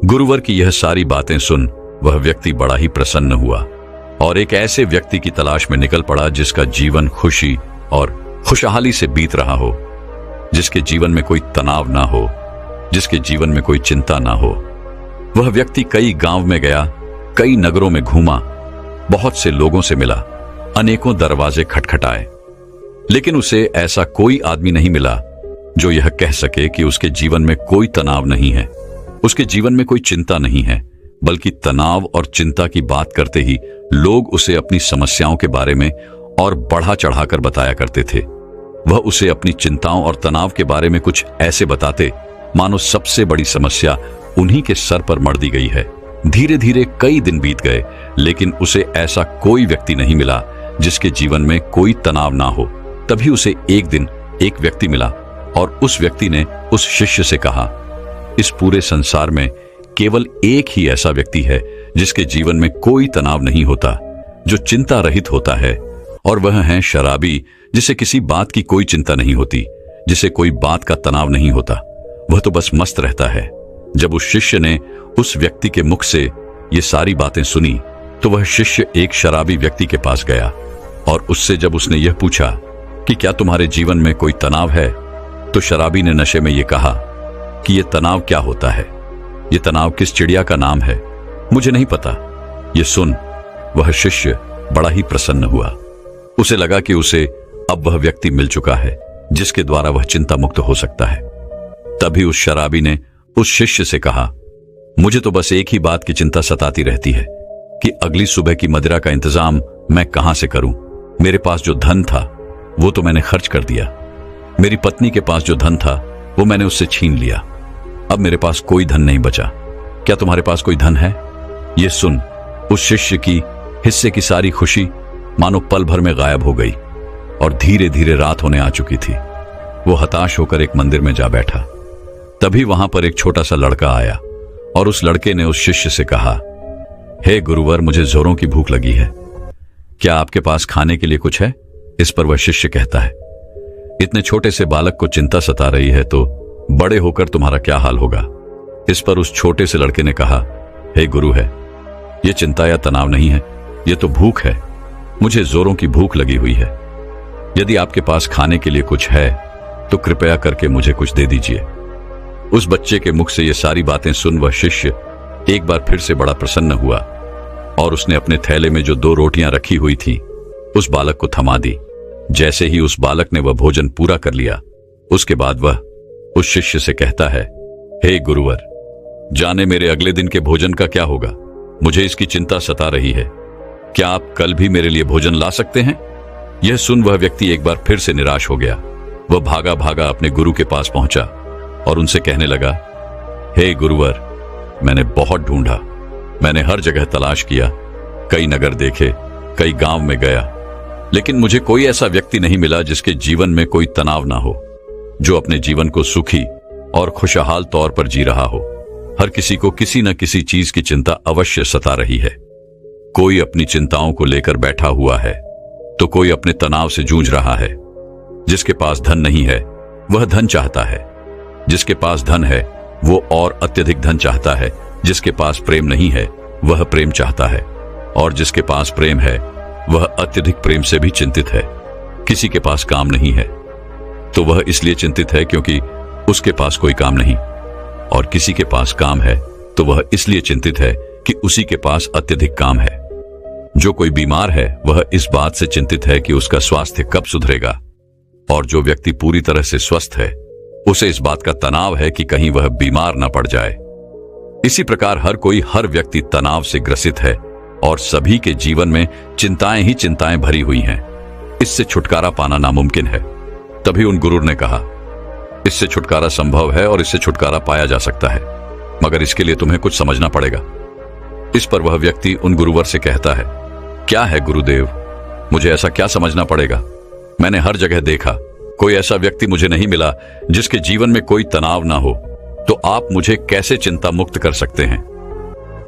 गुरुवर की यह सारी बातें सुन वह व्यक्ति बड़ा ही प्रसन्न हुआ और एक ऐसे व्यक्ति की तलाश में निकल पड़ा जिसका जीवन खुशी और खुशहाली से बीत रहा हो, जिसके जीवन में कोई तनाव ना हो, जिसके जीवन में कोई चिंता ना हो। वह व्यक्ति कई गांव में गया, कई नगरों में घूमा, बहुत से लोगों से मिला, अनेकों दरवाजे खटखटाए, लेकिन उसे ऐसा कोई आदमी नहीं मिला जो यह कह सके कि उसके जीवन में कोई तनाव नहीं है, उसके जीवन में कोई चिंता नहीं है। बल्कि तनाव और चिंता की बात करते ही लोग उसे अपनी समस्याओं के बारे में और बढ़ा चढ़ाकर बताया करते थे। वह उसे अपनी चिंताओं और तनाव के बारे में कुछ ऐसे बताते मानो सबसे बड़ी समस्या उन्हीं के सर पर मढ़ दी गई है। धीरे धीरे कई दिन बीत गए, लेकिन उसे ऐसा कोई व्यक्ति नहीं मिला जिसके जीवन में कोई तनाव ना हो। तभी उसे एक दिन एक व्यक्ति मिला और उस व्यक्ति ने उस शिष्य से कहा, इस पूरे संसार में केवल एक ही ऐसा व्यक्ति है जिसके जीवन में कोई तनाव नहीं होता, जो चिंता रहित होता है, और वह है शराबी, जिसे किसी बात की कोई चिंता नहीं होती, जिसे कोई बात का तनाव नहीं होता, वह तो बस मस्त रहता है। जब उस शिष्य ने उस व्यक्ति के मुख से ये सारी बातें सुनी तो वह शिष्य एक शराबी व्यक्ति के पास गया और उससे जब उसने यह पूछा कि क्या तुम्हारे जीवन में कोई तनाव है, तो शराबी ने नशे में यह कहा कि यह तनाव क्या होता है, यह तनाव किस चिड़िया का नाम है, मुझे नहीं पता। यह सुन वह शिष्य बड़ा ही प्रसन्न हुआ। उसे लगा कि उसे अब वह व्यक्ति मिल चुका है जिसके द्वारा वह चिंता मुक्त हो सकता है। तभी उस शराबी ने उस शिष्य से कहा, मुझे तो बस एक ही बात की चिंता सताती रहती है कि अगली सुबह की मदिरा का इंतजाम मैं कहां से करूं। मेरे पास जो धन था वो तो मैंने खर्च कर दिया, मेरी पत्नी के पास जो धन था वो मैंने उससे छीन लिया, अब मेरे पास कोई धन नहीं बचा। क्या तुम्हारे पास कोई धन है? ये सुन उस शिष्य की हिस्से की सारी खुशी मानो पल भर में गायब हो गई और धीरे धीरे रात होने आ चुकी थी। वो हताश होकर एक मंदिर में जा बैठा। तभी वहां पर एक छोटा सा लड़का आया और उस लड़के ने उस शिष्य से कहा, हे गुरुवर, मुझे जोरों की भूख लगी है, क्या आपके पास खाने के लिए कुछ है? इस पर वह शिष्य कहता है, इतने छोटे से बालक को चिंता सता रही है तो बड़े होकर तुम्हारा क्या हाल होगा। इस पर उस छोटे से लड़के ने कहा, हे गुरु है, ये चिंता या तनाव नहीं है, ये तो भूख है। मुझे जोरों की भूख लगी हुई है। यदि आपके पास खाने के लिए कुछ है तो कृपया करके मुझे कुछ दे दीजिए। उस बच्चे के मुख से ये सारी बातें सुन वह शिष्य एक बार फिर से बड़ा प्रसन्न हुआ और उसने अपने थैले में जो 2 रोटियां रखी हुई थी उस बालक को थमा दी। जैसे ही उस बालक ने वह भोजन पूरा कर लिया, उसके बाद वह उस शिष्य से कहता है, हे गुरुवर, जाने मेरे अगले दिन के भोजन का क्या होगा? मुझे इसकी चिंता सता रही है। क्या आप कल भी मेरे लिए भोजन ला सकते हैं? यह सुन वह व्यक्ति एक बार फिर से निराश हो गया। वह भागा भागा अपने गुरु के पास पहुंचा और उनसे कहने लगा, हे गुरुवर, मैंने बहुत ढूंढा, मैंने हर जगह तलाश किया, कई नगर देखे, कई गांव में गया, लेकिन मुझे कोई ऐसा व्यक्ति नहीं मिला जिसके जीवन में कोई तनाव ना हो, जो अपने जीवन को सुखी और खुशहाल तौर पर जी रहा हो। हर किसी को किसी न किसी चीज की चिंता अवश्य सता रही है। कोई अपनी चिंताओं को लेकर बैठा हुआ है तो कोई अपने तनाव से जूझ रहा है। जिसके पास धन नहीं है वह धन चाहता है, जिसके पास धन है वो और अत्यधिक धन चाहता है, जिसके पास प्रेम नहीं है वह प्रेम चाहता है, और जिसके पास प्रेम है वह अत्यधिक प्रेम से भी चिंतित है। किसी के पास काम नहीं है तो वह इसलिए चिंतित है क्योंकि उसके पास कोई काम नहीं, और किसी के पास काम है तो वह इसलिए चिंतित है कि उसी के पास अत्यधिक काम है। जो कोई बीमार है वह इस बात से चिंतित है कि उसका स्वास्थ्य कब सुधरेगा, और जो व्यक्ति पूरी तरह से स्वस्थ है उसे इस बात का तनाव है कि कहीं वह बीमार न पड़ जाए। इसी प्रकार हर व्यक्ति तनाव से ग्रसित है और सभी के जीवन में चिंताएं ही चिंताएं भरी हुई हैं। इससे छुटकारा पाना नामुमकिन है। तभी उन गुरु ने कहा, इससे छुटकारा संभव है और इससे छुटकारा पाया जा सकता है, मगर इसके लिए तुम्हें कुछ समझना पड़ेगा। इस पर वह व्यक्ति उन गुरुवर से कहता है, क्या है गुरुदेव, मुझे ऐसा क्या समझना पड़ेगा? मैंने हर जगह देखा, कोई ऐसा व्यक्ति मुझे नहीं मिला जिसके जीवन में कोई तनाव ना हो, तो आप मुझे कैसे चिंता मुक्त कर सकते हैं?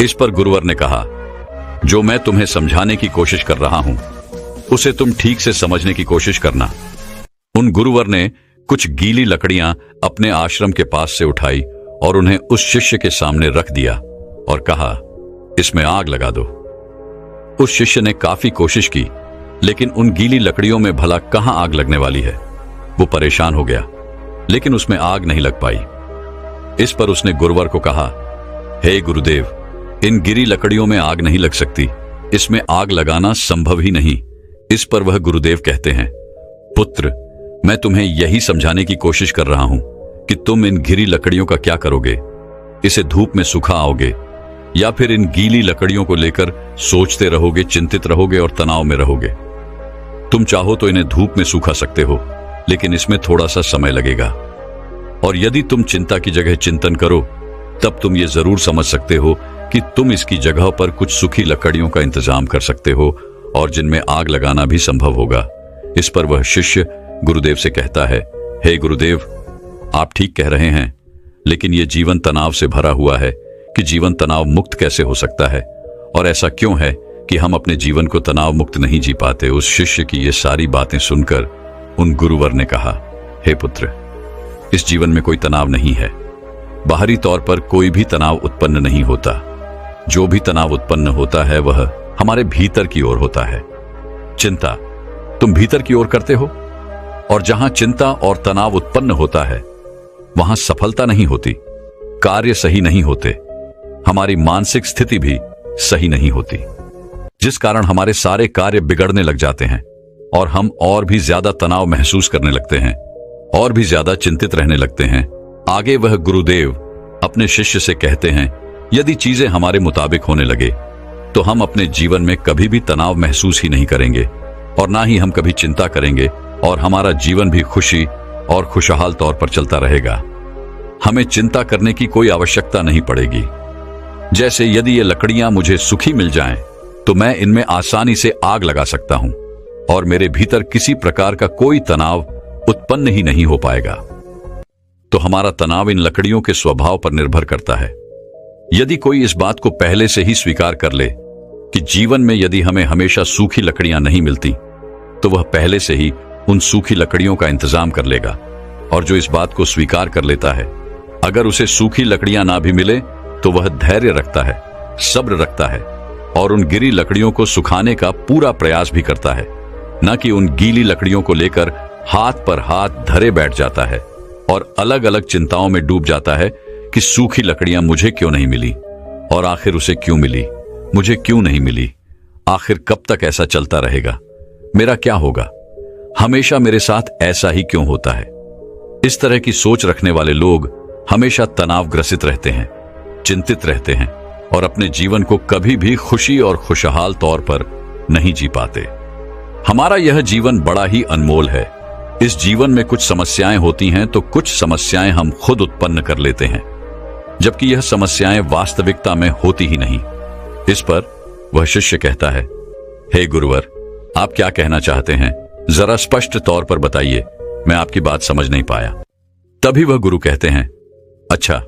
इस पर गुरुवर ने कहा, जो मैं तुम्हें समझाने की कोशिश कर रहा हूं उसे तुम ठीक से समझने की कोशिश करना। उन गुरुवर ने कुछ गीली लकड़ियां अपने आश्रम के पास से उठाई और उन्हें उस शिष्य के सामने रख दिया और कहा, इसमें आग लगा दो। उस शिष्य ने काफी कोशिश की, लेकिन उन गीली लकड़ियों में भला कहां आग लगने वाली है। वो परेशान हो गया, लेकिन उसमें आग नहीं लग पाई। इस पर उसने गुरुवर को कहा, हे गुरुदेव, इन गिरी लकड़ियों में आग नहीं लग सकती, इसमें आग लगाना संभव ही नहीं। इस पर वह गुरुदेव कहते हैं, पुत्र, मैं तुम्हें यही समझाने की कोशिश कर रहा हूं कि तुम इन गिरी लकड़ियों का क्या करोगे। इसे धूप में सुखा आओगे या फिर इन गीली लकड़ियों को लेकर सोचते रहोगे, चिंतित रहोगे और तनाव में रहोगे। तुम चाहो तो इन्हें धूप में सूखा सकते हो, लेकिन इसमें थोड़ा सा समय लगेगा। और यदि तुम चिंता की जगह चिंतन करो तब तुम ये जरूर समझ सकते हो कि तुम इसकी जगह पर कुछ सूखी लकड़ियों का इंतजाम कर सकते हो और जिनमें आग लगाना भी संभव होगा। इस पर वह शिष्य गुरुदेव से कहता है, हे गुरुदेव, आप ठीक कह रहे हैं, लेकिन यह जीवन तनाव से भरा हुआ है कि जीवन तनाव मुक्त कैसे हो सकता है, और ऐसा क्यों है कि हम अपने जीवन को तनाव मुक्त नहीं जी पाते। उस शिष्य की ये सारी बातें सुनकर उन गुरुवर ने कहा, हे पुत्र, इस जीवन में कोई तनाव नहीं है। बाहरी तौर पर कोई भी तनाव उत्पन्न नहीं होता। जो भी तनाव उत्पन्न होता है वह हमारे भीतर की ओर होता है। चिंता तुम भीतर की ओर करते हो, और जहां चिंता और तनाव उत्पन्न होता है वहां सफलता नहीं होती, कार्य सही नहीं होते, हमारी मानसिक स्थिति भी सही नहीं होती, जिस कारण हमारे सारे कार्य बिगड़ने लग जाते हैं और हम और भी ज्यादा तनाव महसूस करने लगते हैं, और भी ज्यादा चिंतित रहने लगते हैं। आगे वह गुरुदेव अपने शिष्य से कहते हैं, यदि चीजें हमारे मुताबिक होने लगे तो हम अपने जीवन में कभी भी तनाव महसूस ही नहीं करेंगे और ना ही हम कभी चिंता करेंगे, और हमारा जीवन भी खुशी और खुशहाल तौर पर चलता रहेगा। हमें चिंता करने की कोई आवश्यकता नहीं पड़ेगी। जैसे यदि ये लकड़ियां मुझे सूखी मिल जाएं, तो मैं इनमें आसानी से आग लगा सकता हूं और मेरे भीतर किसी प्रकार का कोई तनाव उत्पन्न ही नहीं हो पाएगा। तो हमारा तनाव इन लकड़ियों के स्वभाव पर निर्भर करता है। यदि कोई इस बात को पहले से ही स्वीकार कर ले कि जीवन में यदि हमें हमेशा सूखी लकड़ियां नहीं मिलती, तो वह पहले से ही उन सूखी लकड़ियों का इंतजाम कर लेगा। और जो इस बात को स्वीकार कर लेता है, अगर उसे सूखी लकड़ियां ना भी मिले तो वह धैर्य रखता है, सब्र रखता है और उन गिरी लकड़ियों को सुखाने का पूरा प्रयास भी करता है, न कि उन गीली लकड़ियों को लेकर हाथ पर हाथ धरे बैठ जाता है और अलग अलग चिंताओं में डूब जाता है कि सूखी लकड़ियां मुझे क्यों नहीं मिली, और आखिर उसे क्यों मिली, मुझे क्यों नहीं मिली, आखिर कब तक ऐसा चलता रहेगा, मेरा क्या होगा, हमेशा मेरे साथ ऐसा ही क्यों होता है। इस तरह की सोच रखने वाले लोग हमेशा तनावग्रसित रहते हैं, चिंतित रहते हैं और अपने जीवन को कभी भी खुशी और खुशहाल तौर पर नहीं जी पाते। हमारा यह जीवन बड़ा ही अनमोल है। इस जीवन में कुछ समस्याएं होती हैं तो कुछ समस्याएं हम खुद उत्पन्न कर लेते हैं, जबकि यह समस्याएं वास्तविकता में होती ही नहीं। इस पर वह शिष्य कहता है, हे गुरुवर, आप क्या कहना चाहते हैं, जरा स्पष्ट तौर पर बताइए, मैं आपकी बात समझ नहीं पाया। तभी वह गुरु कहते हैं, अच्छा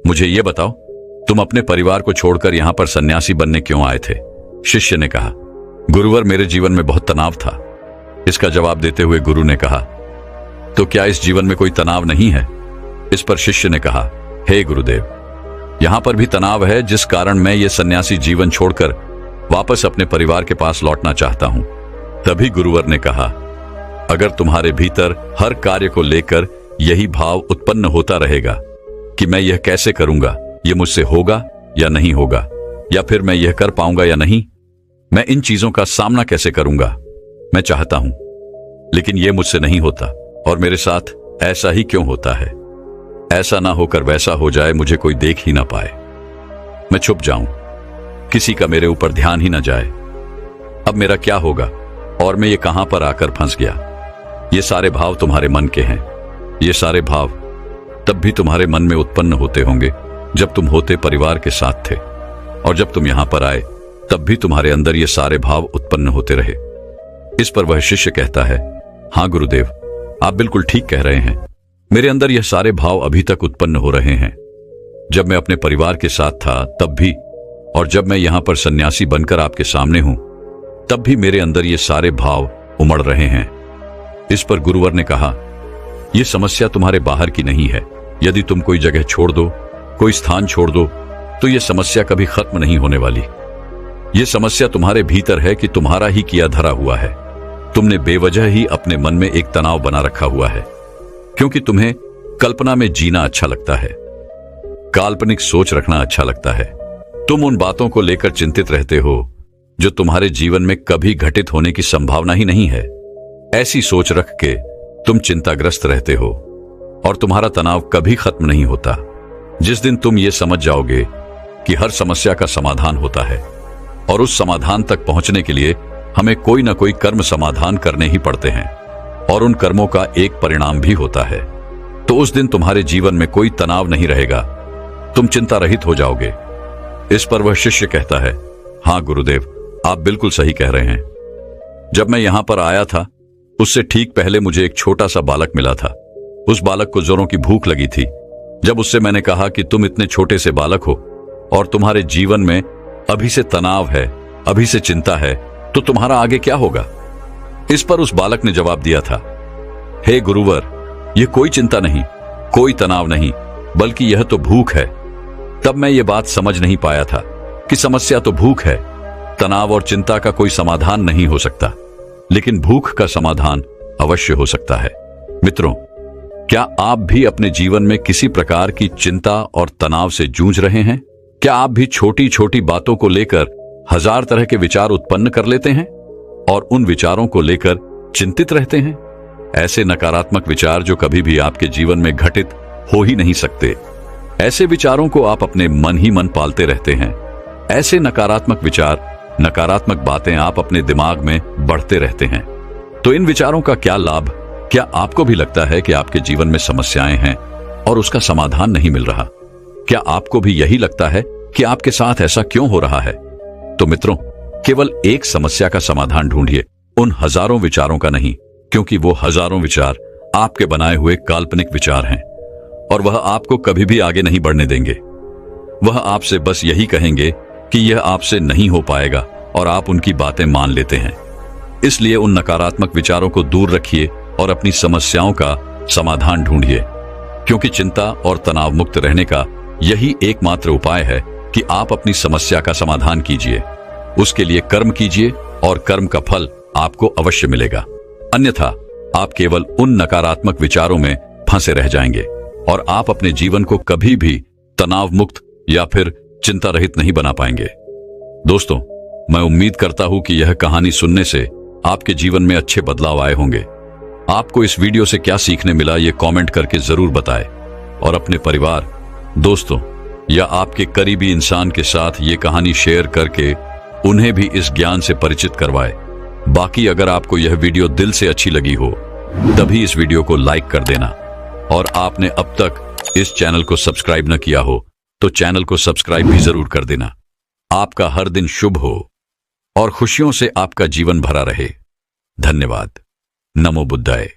मुझे यह बताओ, तुम अपने परिवार को छोड़कर यहां पर सन्यासी बनने क्यों आए थे? शिष्य ने कहा, गुरुवर, मेरे जीवन में बहुत तनाव था। इसका जवाब देते हुए गुरु ने कहा, तो क्या इस जीवन में कोई तनाव नहीं है? इस पर शिष्य ने कहा, हे गुरुदेव, यहां पर भी तनाव है, जिस कारण मैं ये सन्यासी जीवन छोड़कर वापस अपने परिवार के पास लौटना चाहता हूं। तभी गुरुवर ने कहा, अगर तुम्हारे भीतर हर कार्य को लेकर यही भाव उत्पन्न होता रहेगा कि मैं यह कैसे करूंगा, यह मुझसे होगा या नहीं होगा, या फिर मैं यह कर पाऊंगा या नहीं, मैं इन चीजों का सामना कैसे करूंगा, मैं चाहता हूं लेकिन यह मुझसे नहीं होता, और मेरे साथ ऐसा ही क्यों होता है, ऐसा ना होकर वैसा हो जाए, मुझे कोई देख ही ना पाए, मैं छुप जाऊं, किसी का मेरे ऊपर ध्यान ही ना जाए, अब मेरा क्या होगा और मैं ये कहां पर आकर फंस गया। ये सारे भाव तुम्हारे मन के हैं। ये सारे भाव तब भी तुम्हारे मन में उत्पन्न होते होंगे जब तुम होते परिवार के साथ थे, और जब तुम यहां पर आए तब भी तुम्हारे अंदर ये सारे भाव उत्पन्न होते रहे। इस पर वह शिष्य कहता है, हां गुरुदेव, आप बिल्कुल ठीक कह रहे हैं, मेरे अंदर यह सारे भाव अभी तक उत्पन्न हो रहे हैं। जब मैं अपने परिवार के साथ था तब भी, और जब मैं यहां पर सन्यासी बनकर आपके सामने हूं तब भी मेरे अंदर ये सारे भाव उमड़ रहे हैं। इस पर गुरुवर ने कहा, यह समस्या तुम्हारे बाहर की नहीं है। यदि तुम कोई जगह छोड़ दो, कोई स्थान छोड़ दो, तो यह समस्या कभी खत्म नहीं होने वाली। यह समस्या तुम्हारे भीतर है कि तुम्हारा ही किया धरा हुआ है। तुमने बेवजह ही अपने मन में एक तनाव बना रखा हुआ है, क्योंकि तुम्हें कल्पना में जीना अच्छा लगता है, काल्पनिक सोच रखना अच्छा लगता है। तुम उन बातों को लेकर चिंतित रहते हो जो तुम्हारे जीवन में कभी घटित होने की संभावना ही नहीं है। ऐसी सोच रख के तुम चिंताग्रस्त रहते हो और तुम्हारा तनाव कभी खत्म नहीं होता। जिस दिन तुम ये समझ जाओगे कि हर समस्या का समाधान होता है और उस समाधान तक पहुंचने के लिए हमें कोई ना कोई कर्म समाधान करने ही पड़ते हैं, और उन कर्मों का एक परिणाम भी होता है, तो उस दिन तुम्हारे जीवन में कोई तनाव नहीं रहेगा, तुम चिंता रहित हो जाओगे। इस पर वह शिष्य कहता है, हां गुरुदेव, आप बिल्कुल सही कह रहे हैं। जब मैं यहां पर आया था उससे ठीक पहले मुझे एक छोटा सा बालक मिला था। उस बालक को जोरों की भूख लगी थी। जब उससे मैंने कहा कि तुम इतने छोटे से बालक हो और तुम्हारे जीवन में अभी से तनाव है, अभी से चिंता है, तो तुम्हारा आगे क्या होगा? इस पर उस बालक ने जवाब दिया था, हे गुरुवर, यह कोई चिंता नहीं, कोई तनाव नहीं, बल्कि यह तो भूख है। तब मैं ये बात समझ नहीं पाया था कि समस्या तो भूख है, तनाव और चिंता का कोई समाधान नहीं हो सकता, लेकिन भूख का समाधान अवश्य हो सकता है। मित्रों, क्या आप भी अपने जीवन में किसी प्रकार की चिंता और तनाव से जूझ रहे हैं? क्या आप भी छोटी छोटी बातों को लेकर हजार तरह के विचार उत्पन्न कर लेते हैं और उन विचारों को लेकर चिंतित रहते हैं? ऐसे नकारात्मक विचार जो कभी भी आपके जीवन में घटित हो ही नहीं सकते, ऐसे विचारों को आप अपने मन ही मन पालते रहते हैं। ऐसे नकारात्मक विचार, नकारात्मक बातें आप अपने दिमाग में बढ़ते रहते हैं। तो इन विचारों का क्या लाभ? क्या आपको भी लगता है कि आपके जीवन में समस्याएं हैं और उसका समाधान नहीं मिल रहा? क्या आपको भी यही लगता है कि आपके साथ ऐसा क्यों हो रहा है? तो मित्रों, केवल एक समस्या का समाधान ढूंढिए, उन हजारों विचारों का नहीं, क्योंकि वो हजारों विचार आपके बनाए हुए काल्पनिक विचार हैं और वह आपको कभी भी आगे नहीं बढ़ने देंगे। वह आपसे बस यही कहेंगे कि यह आपसे नहीं हो पाएगा और आप उनकी बातें मान लेते हैं। इसलिए उन नकारात्मक विचारों को दूर रखिए और अपनी समस्याओं का समाधान ढूंढिए, क्योंकि चिंता और तनाव मुक्त रहने का यही एकमात्र उपाय है कि आप अपनी समस्या का समाधान कीजिए। उसके लिए कर्म कीजिए और कर्म का फल आपको अवश्य मिलेगा। अन्यथा आप केवल उन नकारात्मक विचारों में फंसे रह जाएंगे और आप अपने जीवन को कभी भी तनाव मुक्त या फिर चिंता रहित नहीं बना पाएंगे। दोस्तों, मैं उम्मीद करता हूं कि यह कहानी सुनने से आपके जीवन में अच्छे बदलाव आए होंगे। आपको इस वीडियो से क्या सीखने मिला, ये कमेंट करके जरूर बताएं और अपने परिवार, दोस्तों या आपके करीबी इंसान के साथ ये कहानी शेयर करके उन्हें भी इस ज्ञान से परिचित करवाएं। बाकी अगर आपको यह वीडियो दिल से अच्छी लगी हो तभी इस वीडियो को लाइक कर देना, और आपने अब तक इस चैनल को सब्सक्राइब न किया हो तो चैनल को सब्सक्राइब भी जरूर कर देना। आपका हर दिन शुभ हो और खुशियों से आपका जीवन भरा रहे। धन्यवाद। नमो बुद्धाय।